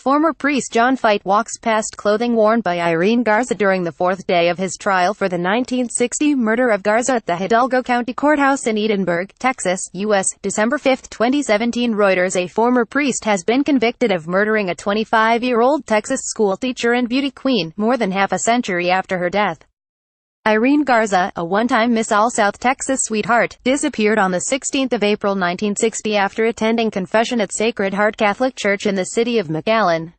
Former priest John Feit walks past clothing worn by Irene Garza during the fourth day of his trial for the 1960 murder of Garza at the Hidalgo County Courthouse in Edinburg, Texas, U.S., December 5, 2017. Reuters A former priest has been convicted of murdering a 25-year-old Texas schoolteacher and beauty queen, more than half a century after her death. Irene Garza, a one-time Miss All South Texas sweetheart, disappeared on the 16th of April 1960 after attending confession at Sacred Heart Catholic Church in the city of McAllen.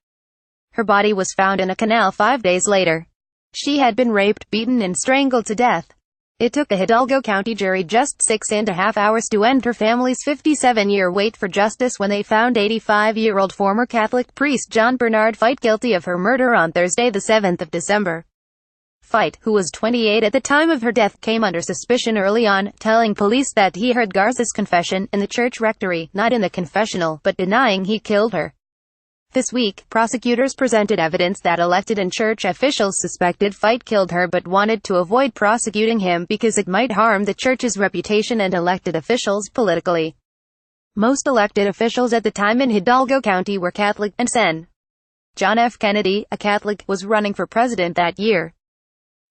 Her body was found in a canal 5 days later. She had been raped, beaten and strangled to death. It took the Hidalgo County jury just 6.5 hours to end her family's 57-year wait for justice when they found 85-year-old former Catholic priest John Feit guilty of her murder on Thursday, the 7th of December. Feit, who was 28 at the time of her death, came under suspicion early on, telling police that he heard Garza's confession in the church rectory, not in the confessional, but denying he killed her. This week, prosecutors presented evidence that elected and church officials suspected Feit killed her but wanted to avoid prosecuting him because it might harm the church's reputation and elected officials politically. Most elected officials at the time in Hidalgo County were Catholic, and Sen. John F. Kennedy, a Catholic, was running for president that year.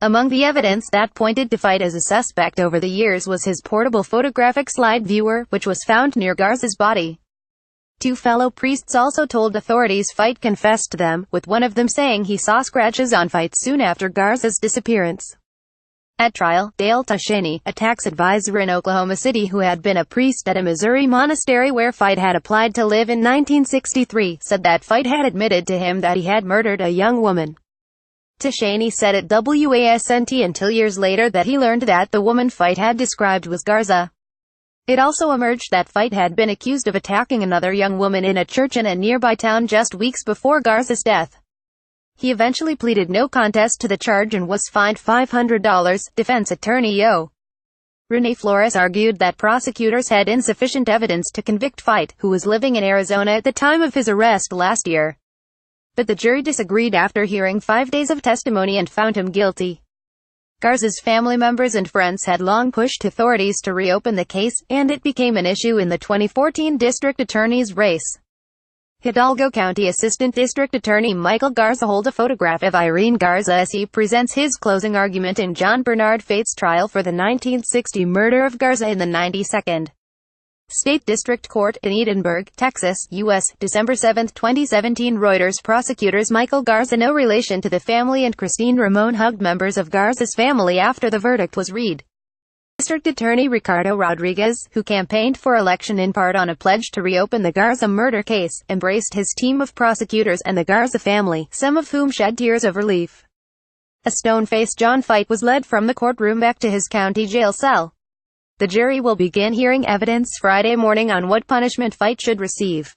Among the evidence that pointed to Feit as a suspect over the years was his portable photographic slide viewer, which was found near Garza's body. Two fellow priests also told authorities Feit confessed to them, with one of them saying he saw scratches on Feit soon after Garza's disappearance. At trial, Dale Tashaney, a tax advisor in Oklahoma City who had been a priest at a Missouri monastery where Feit had applied to live in 1963, said that Feit had admitted to him that he had murdered a young woman. Tashaney said at WASNT until years later that he learned that the woman Feit had described was Garza. It also emerged that Feit had been accused of attacking another young woman in a church in a nearby town just weeks before Garza's death. He eventually pleaded no contest to the charge and was fined $500, defense attorney Yo. Renee Flores argued that prosecutors had insufficient evidence to convict Feit, who was living in Arizona at the time of his arrest last year. But the jury disagreed after hearing 5 days of testimony and found him guilty. Garza's family members and friends had long pushed authorities to reopen the case, and it became an issue in the 2014 district attorney's race. Hidalgo County Assistant District Attorney Michael Garza holds a photograph of Irene Garza as he presents his closing argument in John Feit's trial for the 1960 murder of Garza in the 92nd State District Court in Edinburg, Texas, U.S., December 7, 2017. Reuters prosecutors Michael Garza no relation to the family and Christine Ramon hugged members of Garza's family after the verdict was read. District Attorney Ricardo Rodriguez, who campaigned for election in part on a pledge to reopen the Garza murder case, embraced his team of prosecutors and the Garza family, some of whom shed tears of relief. A stone-faced John Feit was led from the courtroom back to his county jail cell. The jury will begin hearing evidence Friday morning on what punishment Feit should receive.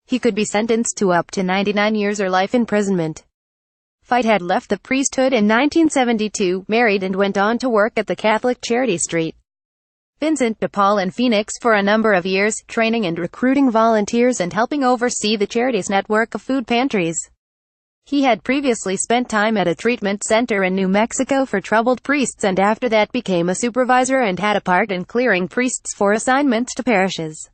He could be sentenced to up to 99 years or life imprisonment. Feit had left the priesthood in 1972, married and went on to work at the Catholic charity St. Vincent de Paul in Phoenix for a number of years, training and recruiting volunteers and helping oversee the charity's network of food pantries. He had previously spent time at a treatment center in New Mexico for troubled priests and after that became a supervisor and had a part in clearing priests for assignments to parishes.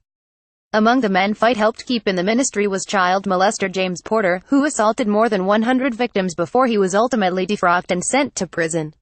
Among the men Feit helped keep in the ministry was child molester James Porter, who assaulted more than 100 victims before he was ultimately defrocked and sent to prison.